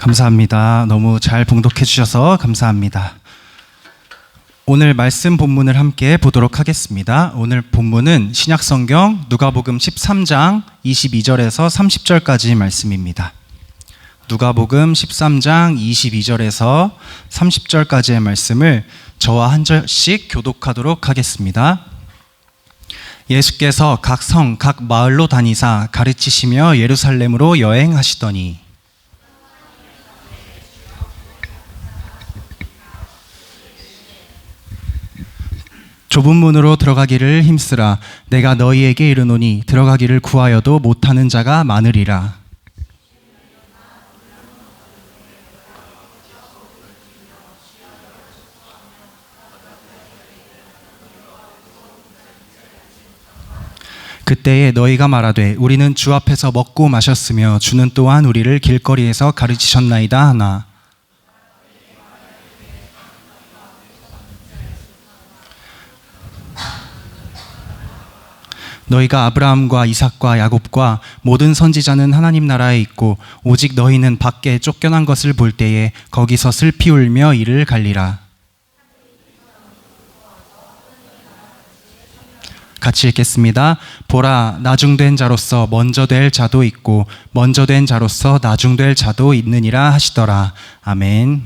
감사합니다. 너무 잘 봉독해 주셔서 감사합니다. 오늘 말씀 본문을 함께 보도록 하겠습니다. 오늘 본문은 신약성경 누가복음 13장 22절에서 30절까지 말씀입니다. 누가복음 13장 22절에서 30절까지의 말씀을 저와 한 절씩 교독하도록 하겠습니다. 예수께서 각 성, 각 마을로 다니사 가르치시며 예루살렘으로 여행하시더니 좁은 문으로 들어가기를 힘쓰라. 내가 너희에게 이르노니 들어가기를 구하여도 못하는 자가 많으리라. 그때에 너희가 말하되 우리는 주 앞에서 먹고 마셨으며 주는 또한 우리를 길거리에서 가르치셨나이다 하나. 너희가 아브라함과 이삭과 야곱과 모든 선지자는 하나님 나라에 있고 오직 너희는 밖에 쫓겨난 것을 볼 때에 거기서 슬피 울며 이를 갈리라. 같이 읽겠습니다. 보라, 나중된 자로서 먼저 될 자도 있고 먼저 된 자로서 나중될 자도 있느니라 하시더라. 아멘.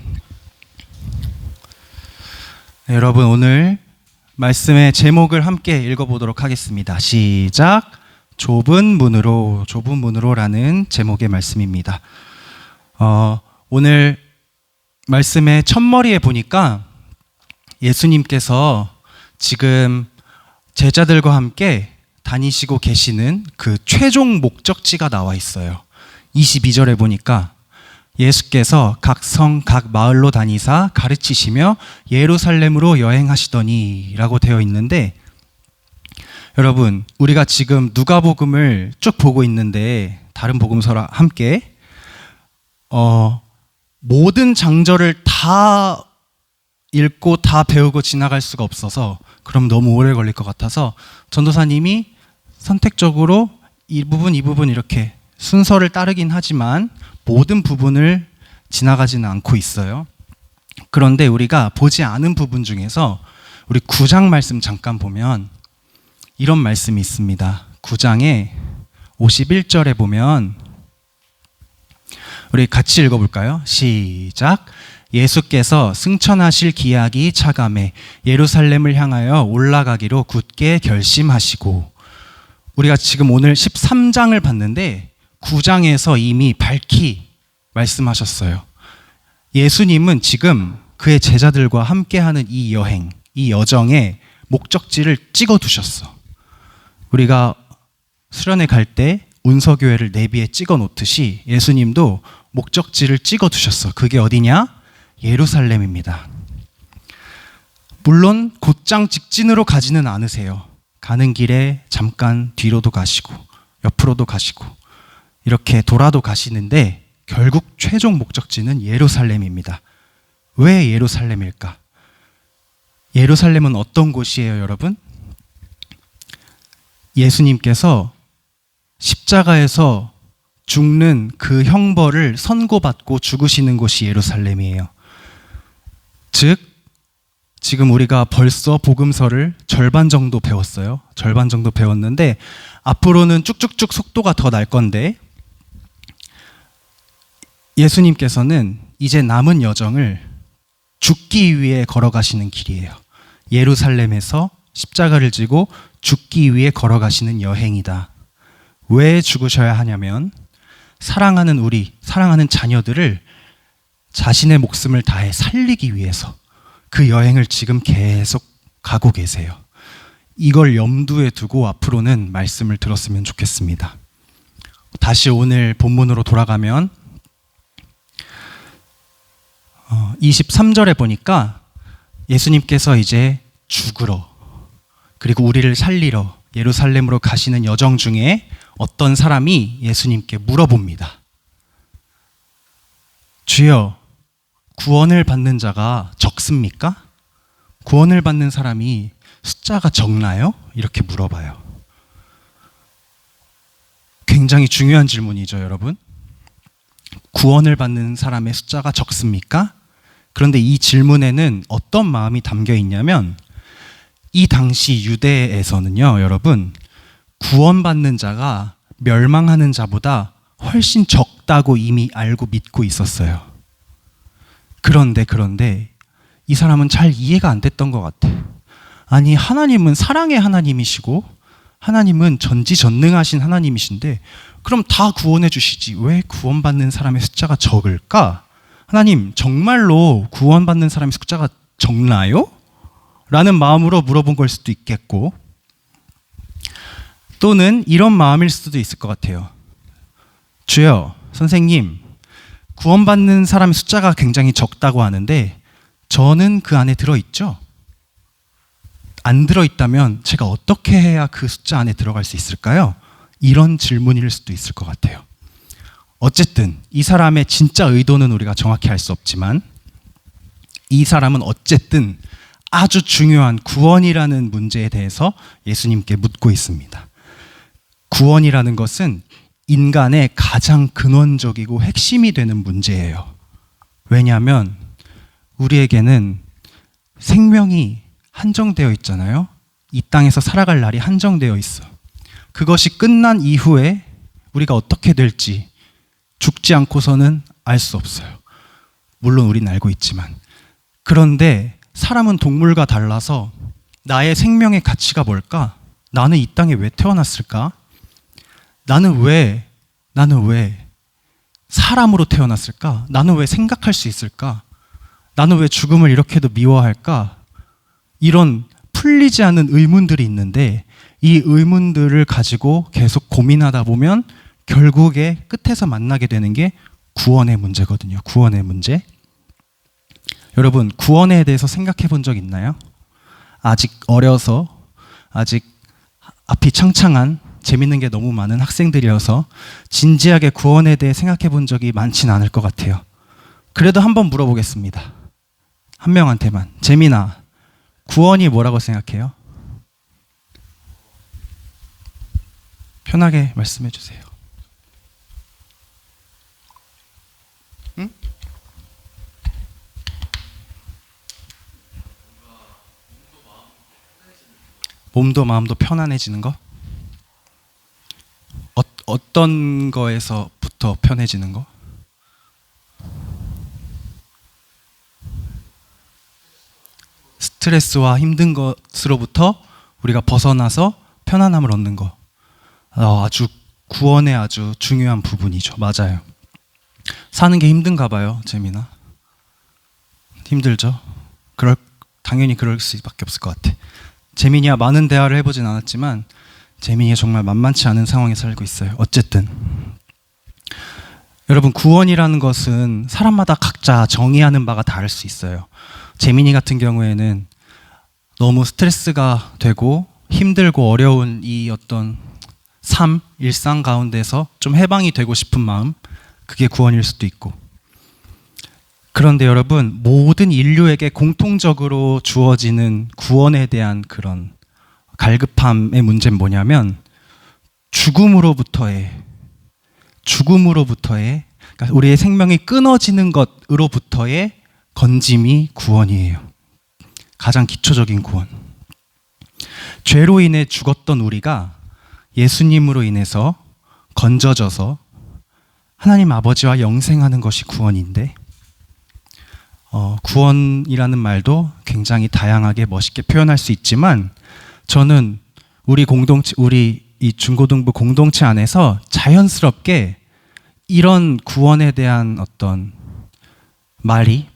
네, 여러분 오늘 말씀의 제목을 함께 읽어보도록 하겠습니다. 시작. 좁은 문으로라는 제목의 말씀입니다. 오늘 말씀의 첫머리에 보니까 예수님께서 지금 제자들과 함께 다니시고 계시는 그 최종 목적지가 나와 있어요. 22절에 보니까 예수께서 각 성, 각 마을로 다니사 가르치시며 예루살렘으로 여행하시더니 라고 되어 있는데, 여러분 우리가 지금 누가복음을 쭉 보고 있는데 다른 복음서랑 함께 모든 장절을 다 읽고 다 배우고 지나갈 수가 없어서 그럼 너무 오래 걸릴 것 같아서 전도사님이 선택적으로 이 부분 이렇게 순서를 따르긴 하지만 모든 부분을 지나가지는 않고 있어요. 그런데 우리가 보지 않은 부분 중에서 우리 9장 말씀 잠깐 보면 이런 말씀이 있습니다. 9장에 51절에 보면 우리 같이 읽어볼까요? 시작. 예수께서 승천하실 기약이 차감해 예루살렘을 향하여 올라가기로 굳게 결심하시고, 우리가 지금 오늘 13장을 봤는데 9장에서 이미 밝히 말씀하셨어요. 예수님은 지금 그의 제자들과 함께하는 이 여행, 이 여정의 목적지를 찍어두셨어. 우리가 수련회 갈 때 운서교회를 내비에 찍어 놓듯이 예수님도 목적지를 찍어두셨어. 그게 어디냐? 예루살렘입니다. 물론 곧장 직진으로 가지는 않으세요. 가는 길에 잠깐 뒤로도 가시고 옆으로도 가시고 이렇게 돌아도 가시는데 결국 최종 목적지는 예루살렘입니다. 왜 예루살렘일까? 예루살렘은 어떤 곳이에요, 여러분? 예수님께서 십자가에서 죽는 그 형벌을 선고받고 죽으시는 곳이 예루살렘이에요. 즉, 지금 우리가 벌써 복음서를 절반 정도 배웠어요. 절반 정도 배웠는데 앞으로는 쭉쭉쭉 속도가 더 날 건데, 예수님께서는 이제 남은 여정을 죽기 위해 걸어가시는 길이에요. 예루살렘에서 십자가를 지고 죽기 위해 걸어가시는 여행이다. 왜 죽으셔야 하냐면 사랑하는 자녀들을 자신의 목숨을 다해 살리기 위해서 그 여행을 지금 계속 가고 계세요. 이걸 염두에 두고 앞으로는 말씀을 들었으면 좋겠습니다. 다시 오늘 본문으로 돌아가면 23절에 보니까 예수님께서 이제 죽으러 그리고 우리를 살리러 예루살렘으로 가시는 여정 중에 어떤 사람이 예수님께 물어봅니다. 주여, 구원을 받는 자가 적습니까? 구원을 받는 사람이 숫자가 적나요? 이렇게 물어봐요. 굉장히 중요한 질문이죠, 여러분. 구원을 받는 사람의 숫자가 적습니까? 그런데 이 질문에는 어떤 마음이 담겨 있냐면 이 당시 유대에서는요, 여러분, 구원받는 자가 멸망하는 자보다 훨씬 적다고 이미 알고 믿고 있었어요. 그런데 이 사람은 잘 이해가 안 됐던 것 같아. 아니, 하나님은 사랑의 하나님이시고 하나님은 전지전능하신 하나님이신데 그럼 다 구원해 주시지 왜 구원받는 사람의 숫자가 적을까? 하나님, 정말로 구원받는 사람의 숫자가 적나요? 라는 마음으로 물어본 걸 수도 있겠고, 또는 이런 마음일 수도 있을 것 같아요. 주여, 선생님, 구원받는 사람의 숫자가 굉장히 적다고 하는데 저는 그 안에 들어있죠? 안 들어있다면 제가 어떻게 해야 그 숫자 안에 들어갈 수 있을까요? 이런 질문일 수도 있을 것 같아요. 어쨌든 이 사람의 진짜 의도는 우리가 정확히 알 수 없지만 이 사람은 어쨌든 아주 중요한 구원이라는 문제에 대해서 예수님께 묻고 있습니다. 구원이라는 것은 인간의 가장 근원적이고 핵심이 되는 문제예요. 왜냐하면 우리에게는 생명이 한정되어 있잖아요. 이 땅에서 살아갈 날이 한정되어 있어. 그것이 끝난 이후에 우리가 어떻게 될지 죽지 않고서는 알 수 없어요. 물론 우리는 알고 있지만. 그런데 사람은 동물과 달라서 나의 생명의 가치가 뭘까? 나는 이 땅에 왜 태어났을까? 나는 왜 사람으로 태어났을까? 나는 왜 생각할 수 있을까? 나는 왜 죽음을 이렇게도 미워할까? 이런 풀리지 않는 의문들이 있는데 이 의문들을 가지고 계속 고민하다 보면 결국에 끝에서 만나게 되는 게 구원의 문제거든요. 구원의 문제. 여러분, 구원에 대해서 생각해 본 적 있나요? 아직 어려서, 아직 앞이 창창한 재밌는 게 너무 많은 학생들이어서 진지하게 구원에 대해 생각해 본 적이 많진 않을 것 같아요. 그래도 한번 물어보겠습니다. 한 명한테만. 재민아, 구원이 뭐라고 생각해요? 편하게 말씀해 주세요. 응? 몸도 마음도 편안해지는 거? 어떤 거에서부터 편해지는 거? 스트레스와 힘든 것으로부터 우리가 벗어나서 편안함을 얻는 거. 아주 구원의 아주 중요한 부분이죠. 맞아요. 사는 게 힘든가 봐요, 재민아. 힘들죠? 당연히 그럴 수밖에 없을 것 같아. 재민이와 많은 대화를 해보진 않았지만 재민이가 정말 만만치 않은 상황에 살고 있어요. 어쨌든 여러분, 구원이라는 것은 사람마다 각자 정의하는 바가 다를 수 있어요. 재민이 같은 경우에는 너무 스트레스가 되고 힘들고 어려운 이 어떤 일상 가운데서 좀 해방이 되고 싶은 마음, 그게 구원일 수도 있고. 그런데 여러분, 모든 인류에게 공통적으로 주어지는 구원에 대한 그런 갈급함의 문제는 뭐냐면 죽음으로부터의 그러니까 우리의 생명이 끊어지는 것으로부터의 건짐이 구원이에요. 가장 기초적인 구원. 죄로 인해 죽었던 우리가 예수님으로 인해서 건져져서 하나님 아버지와 영생하는 것이 구원인데, 구원이라는 말도 굉장히 다양하게 멋있게 표현할 수 있지만 저는 우리 이 중고등부 공동체 안에서 자연스럽게 이런 구원에 대한 어떤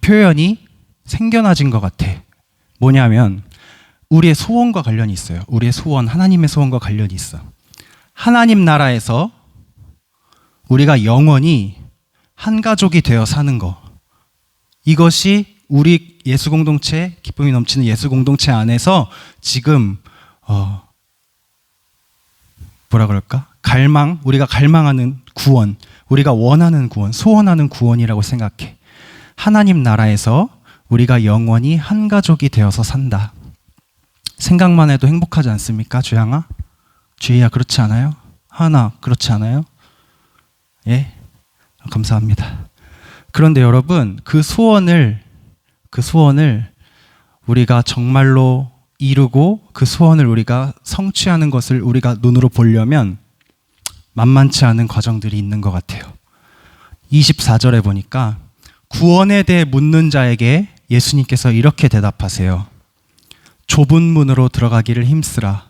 표현이 생겨나진 것 같아. 뭐냐면 우리의 소원과 관련이 있어요. 우리의 소원, 하나님의 소원과 관련이 있어. 하나님 나라에서 우리가 영원히 한 가족이 되어 사는 거. 이것이 우리 예수 공동체, 기쁨이 넘치는 예수 공동체 안에서 지금 우리가 갈망하는 구원, 우리가 원하는 구원, 소원하는 구원이라고 생각해. 하나님 나라에서 우리가 영원히 한 가족이 되어서 산다. 생각만 해도 행복하지 않습니까, 주양아? 주희야, 그렇지 않아요? 하나, 그렇지 않아요? 예? 감사합니다. 그런데 여러분, 그 소원을 우리가 정말로 이루고 그 소원을 우리가 성취하는 것을 우리가 눈으로 보려면 만만치 않은 과정들이 있는 것 같아요. 24절에 보니까 구원에 대해 묻는 자에게 예수님께서 이렇게 대답하세요. 좁은 문으로 들어가기를 힘쓰라.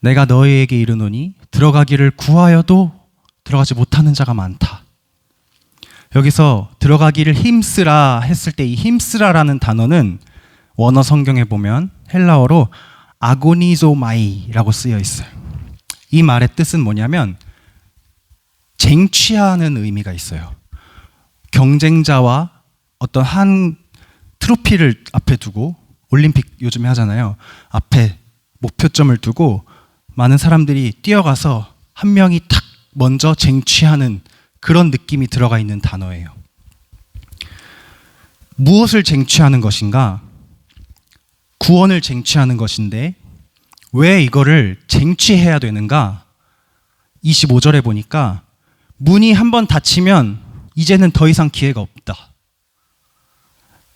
내가 너희에게 이르노니 들어가기를 구하여도 들어가지 못하는 자가 많다. 여기서 들어가기를 힘쓰라 했을 때 이 힘쓰라라는 단어는 원어 성경에 보면 헬라어로 아고니조마이라고 쓰여 있어요. 이 말의 뜻은 뭐냐면 쟁취하는 의미가 있어요. 경쟁자와 어떤 한 트로피를 앞에 두고, 올림픽 요즘에 하잖아요. 앞에 목표점을 두고 많은 사람들이 뛰어가서 한 명이 탁 먼저 쟁취하는 그런 느낌이 들어가 있는 단어예요. 무엇을 쟁취하는 것인가? 구원을 쟁취하는 것인데 왜 이거를 쟁취해야 되는가? 25절에 보니까 문이 한번 닫히면 이제는 더 이상 기회가 없다.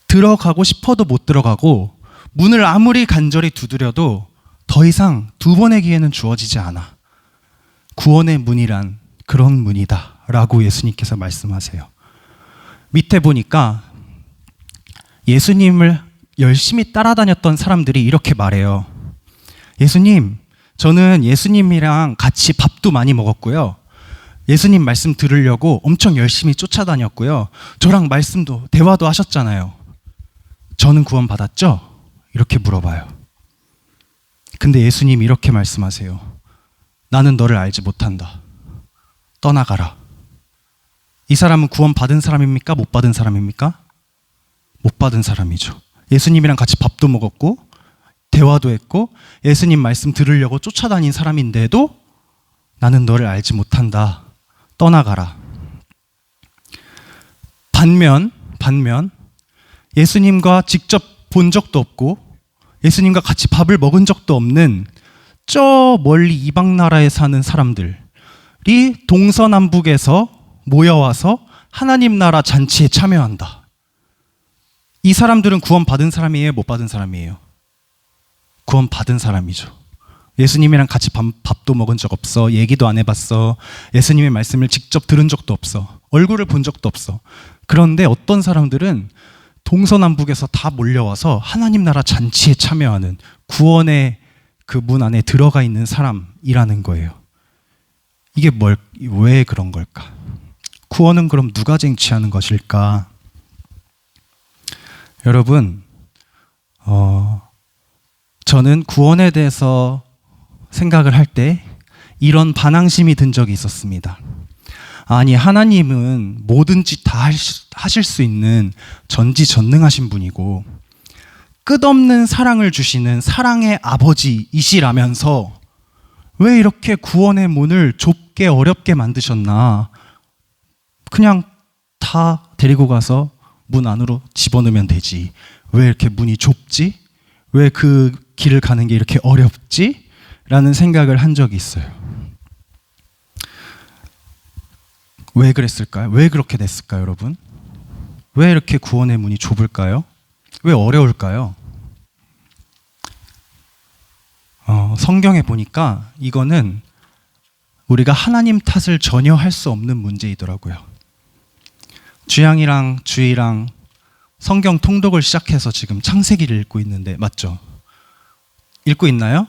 들어가고 싶어도 못 들어가고 문을 아무리 간절히 두드려도 더 이상 두 번의 기회는 주어지지 않아. 구원의 문이란 그런 문이다 라고 예수님께서 말씀하세요. 밑에 보니까 예수님을 열심히 따라다녔던 사람들이 이렇게 말해요. 예수님, 저는 예수님이랑 같이 밥도 많이 먹었고요. 예수님 말씀 들으려고 엄청 열심히 쫓아다녔고요. 저랑 말씀도 대화도 하셨잖아요. 저는 구원 받았죠? 이렇게 물어봐요. 근데 예수님이 이렇게 말씀하세요. 나는 너를 알지 못한다. 떠나가라. 이 사람은 구원 받은 사람입니까? 못 받은 사람입니까? 못 받은 사람이죠. 예수님이랑 같이 밥도 먹었고 대화도 했고 예수님 말씀 들으려고 쫓아다닌 사람인데도 나는 너를 알지 못한다. 떠나가라. 반면 예수님과 직접 본 적도 없고 예수님과 같이 밥을 먹은 적도 없는 저 멀리 이방 나라에 사는 사람들이 동서남북에서 모여와서 하나님 나라 잔치에 참여한다. 이 사람들은 구원 받은 사람이에요? 못 받은 사람이에요? 구원 받은 사람이죠. 예수님이랑 같이 밥도 먹은 적 없어. 얘기도 안 해봤어. 예수님의 말씀을 직접 들은 적도 없어. 얼굴을 본 적도 없어. 그런데 어떤 사람들은 동서남북에서 다 몰려와서 하나님 나라 잔치에 참여하는 구원의 그 문 안에 들어가 있는 사람이라는 거예요. 이게 왜 그런 걸까? 구원은 그럼 누가 쟁취하는 것일까? 여러분, 저는 구원에 대해서 생각을 할 때 이런 반항심이 든 적이 있었습니다. 아니, 하나님은 뭐든지 다 하실 수 있는 전지전능하신 분이고 끝없는 사랑을 주시는 사랑의 아버지이시라면서 왜 이렇게 구원의 문을 좁게 어렵게 만드셨나? 그냥 다 데리고 가서 문 안으로 집어넣으면 되지. 왜 이렇게 문이 좁지? 왜 그 길을 가는 게 이렇게 어렵지? 라는 생각을 한 적이 있어요. 왜 그랬을까요? 왜 그렇게 됐을까요, 여러분? 왜 이렇게 구원의 문이 좁을까요? 왜 어려울까요? 성경에 보니까 이거는 우리가 하나님 탓을 전혀 할 수 없는 문제이더라고요. 주양이랑 주희랑 성경 통독을 시작해서 지금 창세기를 읽고 있는데 맞죠? 읽고 있나요?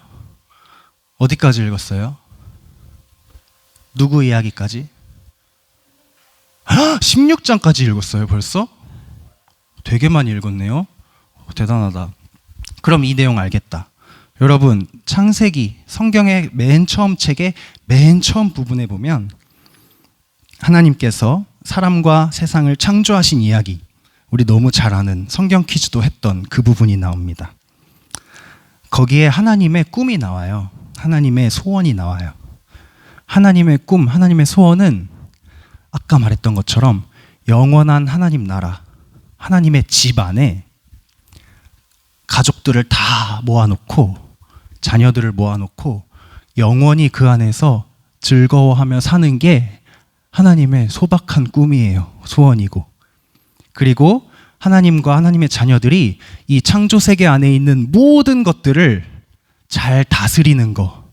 어디까지 읽었어요? 누구 이야기까지? 16장까지 읽었어요, 벌써? 되게 많이 읽었네요. 대단하다. 그럼 이 내용 알겠다. 여러분, 창세기, 성경의 맨 처음 책의 맨 처음 부분에 보면 하나님께서 사람과 세상을 창조하신 이야기, 우리 너무 잘 아는 성경 퀴즈도 했던 그 부분이 나옵니다. 거기에 하나님의 꿈이 나와요. 하나님의 소원이 나와요. 하나님의 꿈, 하나님의 소원은 아까 말했던 것처럼 영원한 하나님 나라, 하나님의 집 안에 가족들을 다 모아놓고 자녀들을 모아놓고 영원히 그 안에서 즐거워하며 사는 게 하나님의 소박한 꿈이에요. 소원이고. 그리고 하나님과 하나님의 자녀들이 이 창조 세계 안에 있는 모든 것들을 잘 다스리는 거,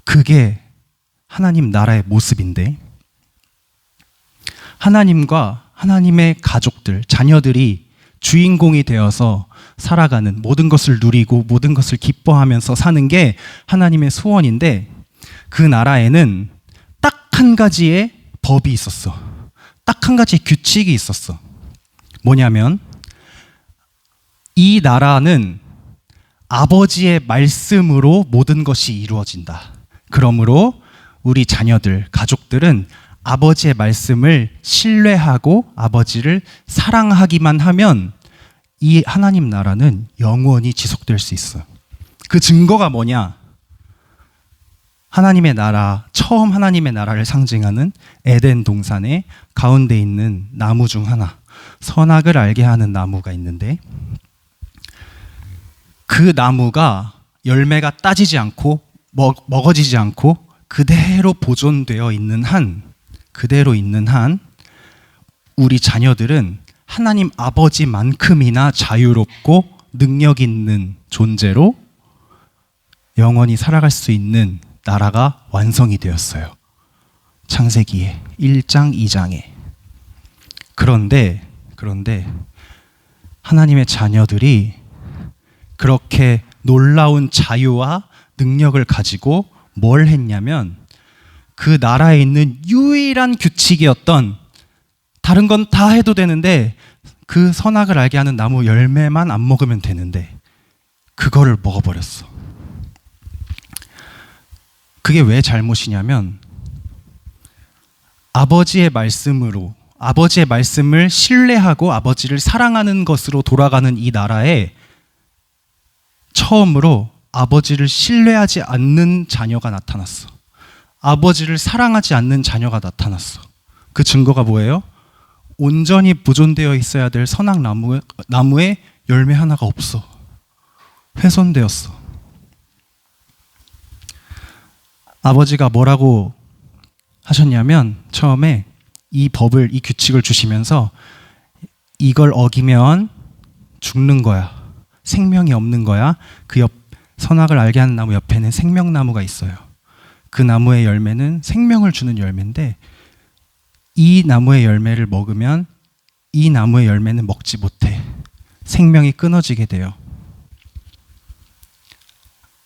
그게 하나님 나라의 모습인데, 하나님과 하나님의 가족들, 자녀들이 주인공이 되어서 살아가는, 모든 것을 누리고 모든 것을 기뻐하면서 사는 게 하나님의 소원인데, 그 나라에는 딱 한 가지의 법이 있었어. 딱 한 가지의 규칙이 있었어. 뭐냐면, 이 나라는 아버지의 말씀으로 모든 것이 이루어진다. 그러므로 우리 자녀들, 가족들은 아버지의 말씀을 신뢰하고 아버지를 사랑하기만 하면 이 하나님 나라는 영원히 지속될 수 있어요. 그 증거가 뭐냐? 하나님의 나라, 처음 하나님의 나라를 상징하는 에덴 동산의 가운데 있는 나무 중 하나, 선악을 알게 하는 나무가 있는데, 그 나무가 열매가 따지지 않고 먹어지지 않고 그대로 보존되어 있는 한, 우리 자녀들은 하나님 아버지만큼이나 자유롭고 능력 있는 존재로 영원히 살아갈 수 있는 나라가 완성이 되었어요. 창세기에 1장, 2장에. 그런데 하나님의 자녀들이 그렇게 놀라운 자유와 능력을 가지고 뭘 했냐면, 그 나라에 있는 유일한 규칙이었던, 다른 건 다 해도 되는데 그 선악을 알게 하는 나무 열매만 안 먹으면 되는데 그거를 먹어버렸어. 그게 왜 잘못이냐면, 아버지의 말씀으로, 아버지의 말씀을 신뢰하고 아버지를 사랑하는 것으로 돌아가는 이 나라에 처음으로 아버지를 신뢰하지 않는 자녀가 나타났어. 아버지를 사랑하지 않는 자녀가 나타났어. 그 증거가 뭐예요? 온전히 보존되어 있어야 될 선악 나무에 열매 하나가 없어. 훼손되었어. 아버지가 뭐라고 하셨냐면, 처음에 이 법을, 이 규칙을 주시면서 이걸 어기면 죽는 거야. 생명이 없는 거야. 그 옆 선악을 알게 하는 나무 옆에는 생명나무가 있어요. 그 나무의 열매는 생명을 주는 열매인데, 이 나무의 열매를 먹으면 이 나무의 열매는 먹지 못해. 생명이 끊어지게 돼요.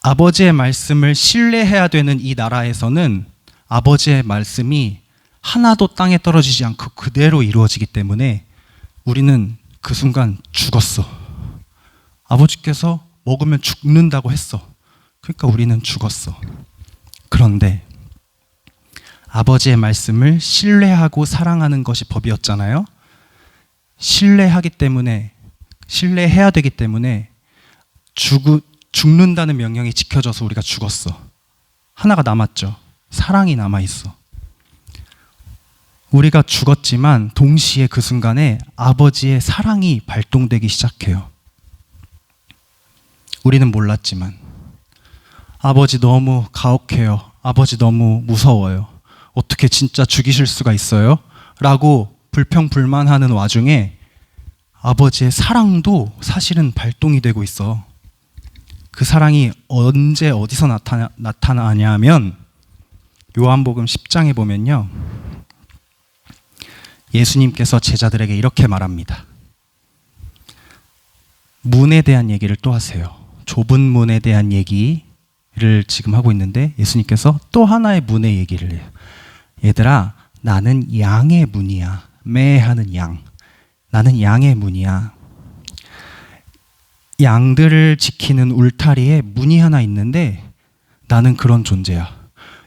아버지의 말씀을 신뢰해야 되는 이 나라에서는 아버지의 말씀이 하나도 땅에 떨어지지 않고 그대로 이루어지기 때문에 우리는 그 순간 죽었어. 아버지께서 먹으면 죽는다고 했어. 그러니까 우리는 죽었어. 그런데 아버지의 말씀을 신뢰하고 사랑하는 것이 법이었잖아요. 신뢰해야 되기 때문에 죽는다는 명령이 지켜져서 우리가 죽었어. 하나가 남았죠. 사랑이 남아있어. 우리가 죽었지만 동시에 그 순간에 아버지의 사랑이 발동되기 시작해요. 우리는 몰랐지만, 아버지 너무 가혹해요. 아버지 너무 무서워요. 어떻게 진짜 죽이실 수가 있어요? 라고 불평불만하는 와중에 아버지의 사랑도 사실은 발동이 되고 있어. 그 사랑이 언제 어디서 나타나냐면, 요한복음 10장에 보면요, 예수님께서 제자들에게 이렇게 말합니다. 문에 대한 얘기를 또 하세요. 좁은 문에 대한 얘기를 지금 하고 있는데, 예수님께서 또 하나의 문의 얘기를 해요. 얘들아, 나는 양의 문이야. 매하는 양. 나는 양의 문이야. 양들을 지키는 울타리에 문이 하나 있는데 나는 그런 존재야.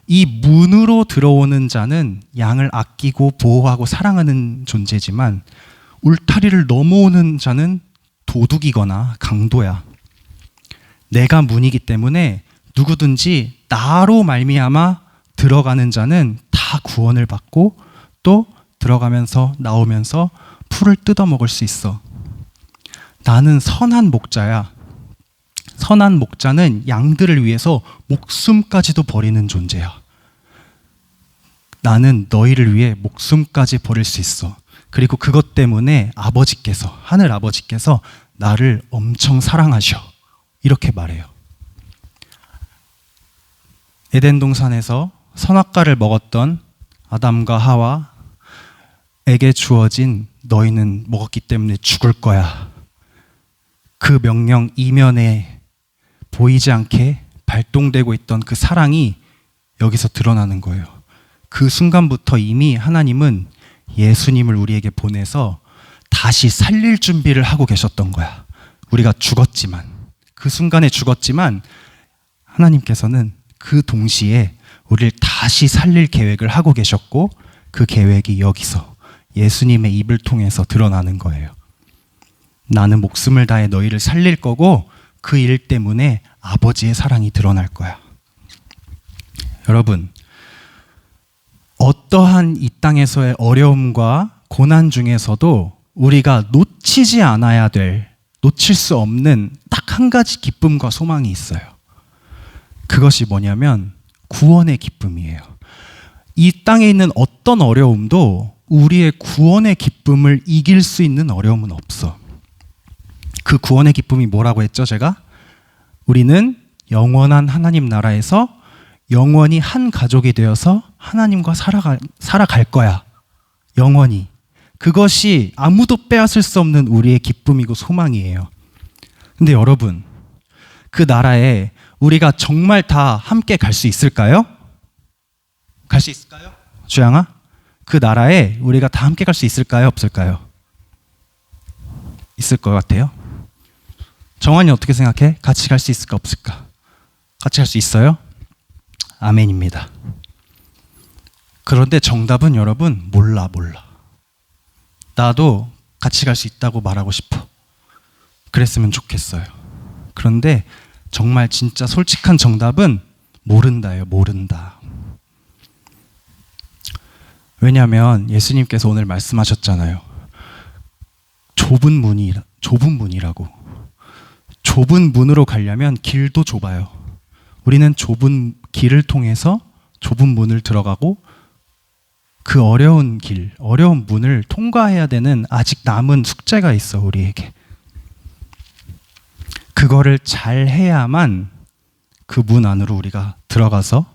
이 문으로 들어오는 자는 양을 아끼고 보호하고 사랑하는 존재지만, 울타리를 넘어오는 자는 도둑이거나 강도야. 내가 문이기 때문에 누구든지 나로 말미암아 들어가는 자는 다 구원을 받고 또 들어가면서 나오면서 풀을 뜯어먹을 수 있어. 나는 선한 목자야. 선한 목자는 양들을 위해서 목숨까지도 버리는 존재야. 나는 너희를 위해 목숨까지 버릴 수 있어. 그리고 그것 때문에 하늘 아버지께서 나를 엄청 사랑하셔. 이렇게 말해요. 에덴 동산에서 선악과를 먹었던 아담과 하와에게 주어진 너희는 먹었기 때문에 죽을 거야. 그 명령 이면에 보이지 않게 발동되고 있던 그 사랑이 여기서 드러나는 거예요. 그 순간부터 이미 하나님은 예수님을 우리에게 보내서 다시 살릴 준비를 하고 계셨던 거야. 우리가 죽었지만, 그 순간에 죽었지만 하나님께서는 그 동시에 우리를 다시 살릴 계획을 하고 계셨고, 그 계획이 여기서 예수님의 입을 통해서 드러나는 거예요. 나는 목숨을 다해 너희를 살릴 거고 그 일 때문에 아버지의 사랑이 드러날 거야. 여러분, 어떠한 이 땅에서의 어려움과 고난 중에서도 우리가 놓치지 않아야 될, 놓칠 수 없는 딱 한 가지 기쁨과 소망이 있어요. 그것이 뭐냐면 구원의 기쁨이에요. 이 땅에 있는 어떤 어려움도 우리의 구원의 기쁨을 이길 수 있는 어려움은 없어. 그 구원의 기쁨이 뭐라고 했죠, 제가? 우리는 영원한 하나님 나라에서 영원히 한 가족이 되어서 하나님과 살아갈 거야. 영원히. 그것이 아무도 빼앗을 수 없는 우리의 기쁨이고 소망이에요. 근데 여러분, 그 나라에 우리가 정말 다 함께 갈 수 있을까요? 갈 수 있을까요? 주양아? 그 나라에 우리가 다 함께 갈 수 있을까요? 없을까요? 있을 것 같아요. 정환이 어떻게 생각해? 같이 갈 수 있을까? 없을까? 같이 갈 수 있어요? 아멘입니다. 그런데 정답은 여러분, 몰라. 나도 같이 갈 수 있다고 말하고 싶어. 그랬으면 좋겠어요. 그런데 정말 진짜 솔직한 정답은 모른다예요. 모른다. 왜냐하면 예수님께서 오늘 말씀하셨잖아요. 좁은 문이라고. 좁은 문으로 가려면 길도 좁아요. 우리는 좁은 길을 통해서 좁은 문을 들어가고 그 어려운 길, 어려운 문을 통과해야 되는 아직 남은 숙제가 있어, 우리에게. 그거를 잘 해야만 그 문 안으로 우리가 들어가서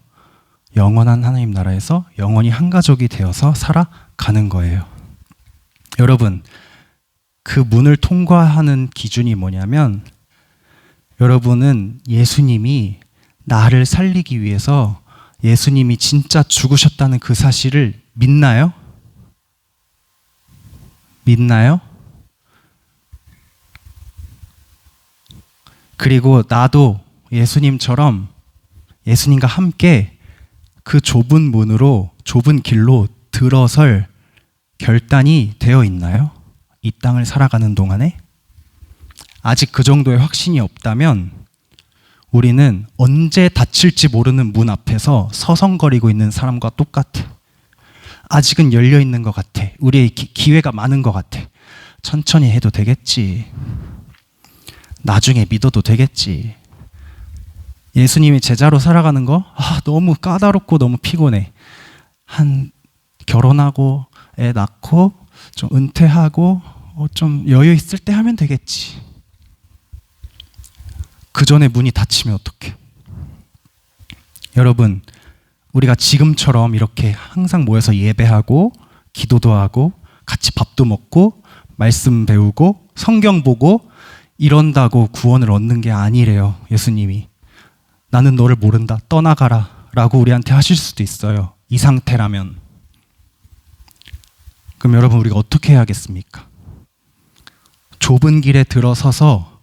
영원한 하나님 나라에서 영원히 한 가족이 되어서 살아가는 거예요. 여러분, 그 문을 통과하는 기준이 뭐냐면, 여러분은 예수님이 나를 살리기 위해서 예수님이 진짜 죽으셨다는 그 사실을 믿나요? 믿나요? 그리고 나도 예수님처럼 예수님과 함께 그 좁은 문으로, 좁은 길로 들어설 결단이 되어 있나요? 이 땅을 살아가는 동안에? 아직 그 정도의 확신이 없다면 우리는 언제 닫힐지 모르는 문 앞에서 서성거리고 있는 사람과 똑같아. 아직은 열려 있는 것 같아. 우리의 기회가 많은 것 같아. 천천히 해도 되겠지. 나중에 믿어도 되겠지. 예수님이 제자로 살아가는 거 너무 까다롭고 너무 피곤해. 결혼하고 애 낳고 좀 은퇴하고 좀 여유 있을 때 하면 되겠지. 그 전에 문이 닫히면 어떡해? 여러분, 우리가 지금처럼 이렇게 항상 모여서 예배하고 기도도 하고 같이 밥도 먹고 말씀 배우고 성경 보고 이런다고 구원을 얻는 게 아니래요. 예수님이 나는 너를 모른다, 떠나가라 라고 우리한테 하실 수도 있어요. 이 상태라면. 그럼 여러분, 우리가 어떻게 해야겠습니까? 좁은 길에 들어서서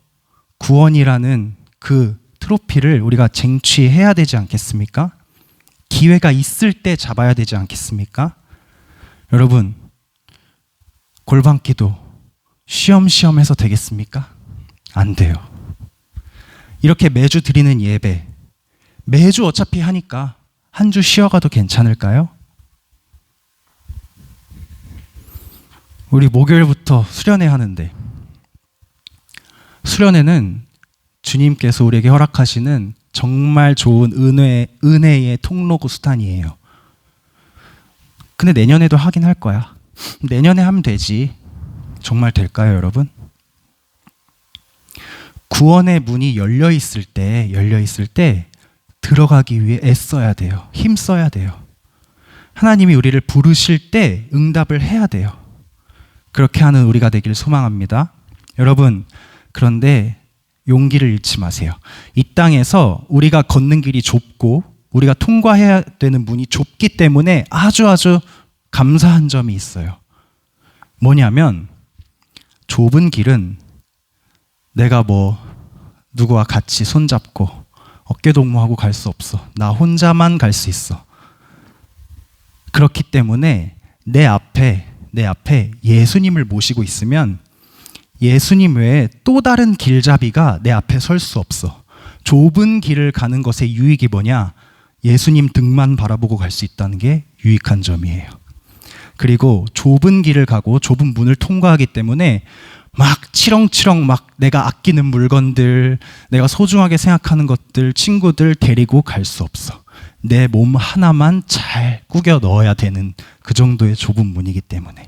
구원이라는 그 트로피를 우리가 쟁취해야 되지 않겠습니까? 기회가 있을 때 잡아야 되지 않겠습니까? 여러분, 골방기도 쉬엄쉬엄 해서 되겠습니까? 안 돼요. 이렇게 매주 드리는 예배, 매주 어차피 하니까 한 주 쉬어가도 괜찮을까요? 우리 목요일부터 수련회 하는데, 수련회는 주님께서 우리에게 허락하시는 정말 좋은 은혜의 통로고 수단이에요. 근데 내년에도 하긴 할 거야. 내년에 하면 되지. 정말 될까요, 여러분? 구원의 문이 열려 있을 때 들어가기 위해 애써야 돼요. 힘써야 돼요. 하나님이 우리를 부르실 때 응답을 해야 돼요. 그렇게 하는 우리가 되길 소망합니다. 여러분, 그런데 용기를 잃지 마세요. 이 땅에서 우리가 걷는 길이 좁고 우리가 통과해야 되는 문이 좁기 때문에 아주 감사한 점이 있어요. 뭐냐면 좁은 길은 내가 누구와 같이 손잡고 어깨동무하고 갈 수 없어. 나 혼자만 갈 수 있어. 그렇기 때문에 내 앞에 예수님을 모시고 있으면 예수님 외에 또 다른 길잡이가 내 앞에 설 수 없어. 좁은 길을 가는 것의 유익이 뭐냐? 예수님 등만 바라보고 갈 수 있다는 게 유익한 점이에요. 그리고 좁은 길을 가고 좁은 문을 통과하기 때문에 막 치렁치렁 내가 아끼는 물건들, 내가 소중하게 생각하는 것들, 친구들 데리고 갈 수 없어. 내 몸 하나만 잘 꾸겨 넣어야 되는 그 정도의 좁은 문이기 때문에.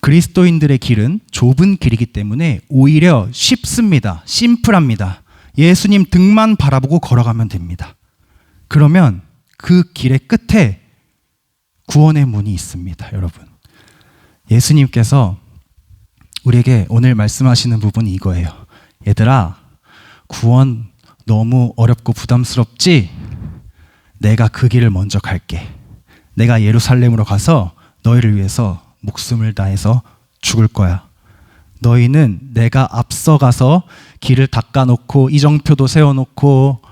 그리스도인들의 길은 좁은 길이기 때문에 오히려 쉽습니다. 심플합니다. 예수님 등만 바라보고 걸어가면 됩니다. 그러면 그 길의 끝에 구원의 문이 있습니다, 여러분. 예수님께서 우리에게 오늘 말씀하시는 부분이 이거예요. 얘들아, 구원 너무 어렵고 부담스럽지? 내가 그 길을 먼저 갈게. 내가 예루살렘으로 가서 너희를 위해서 목숨을 다해서 죽을 거야. 너희는 내가 앞서가서 길을 닦아놓고 이정표도 세워놓고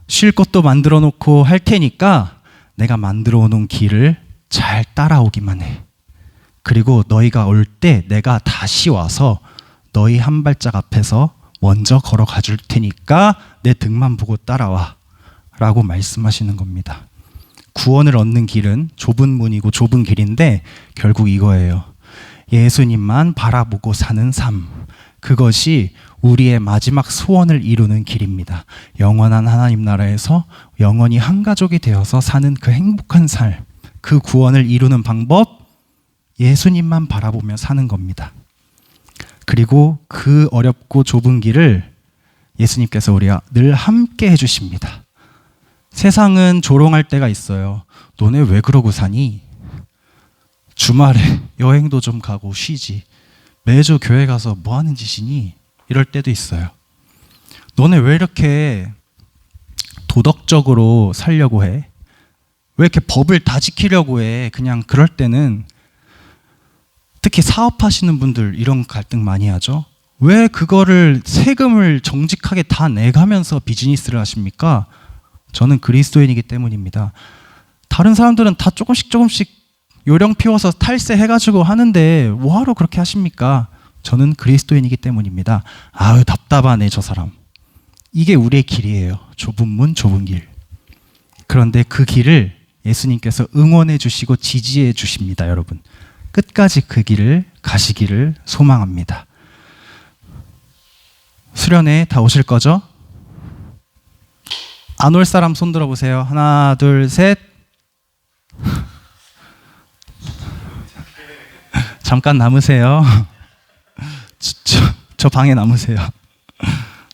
쉴 것도 만들어 놓고 할 테니까 내가 만들어 놓은 길을 잘 따라오기만 해. 그리고 너희가 올 때 내가 다시 와서 너희 한 발짝 앞에서 먼저 걸어가 줄 테니까 내 등만 보고 따라와 라고 말씀하시는 겁니다. 구원을 얻는 길은 좁은 문이고 좁은 길인데 결국 이거예요. 예수님만 바라보고 사는 삶. 그것이 우리의 마지막 소원을 이루는 길입니다. 영원한 하나님 나라에서 영원히 한 가족이 되어서 사는 그 행복한 삶. 그 구원을 이루는 방법, 예수님만 바라보며 사는 겁니다. 그리고 그 어렵고 좁은 길을 예수님께서 우리와 늘 함께 해주십니다. 세상은 조롱할 때가 있어요. 너네 왜 그러고 사니? 주말에 여행도 좀 가고 쉬지. 매주 교회 가서 뭐 하는 짓이니? 이럴 때도 있어요. 너네 왜 이렇게 도덕적으로 살려고 해? 왜 이렇게 법을 다 지키려고 해? 그냥 그럴 때는 특히 사업하시는 분들 이런 갈등 많이 하죠. 왜 그거를 세금을 정직하게 다 내가면서 비즈니스를 하십니까? 저는 그리스도인이기 때문입니다. 다른 사람들은 다 조금씩 요령 피워서 탈세해가지고 하는데 뭐하러 그렇게 하십니까? 저는 그리스도인이기 때문입니다. 아유 답답하네 저 사람. 이게 우리의 길이에요. 좁은 문 좁은 길. 그런데 그 길을 예수님께서 응원해 주시고 지지해 주십니다. 여러분 끝까지 그 길을 가시기를 소망합니다. 수련회 다 오실 거죠? 안 올 사람 손 들어보세요. 하나 둘 셋. 잠깐 남으세요. 저 방에 남으세요.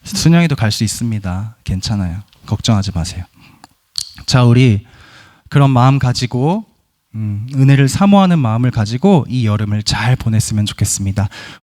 순영이도 갈 수 있습니다. 괜찮아요. 걱정하지 마세요. 자, 우리 그런 마음 가지고 은혜를 사모하는 마음을 가지고 이 여름을 잘 보냈으면 좋겠습니다.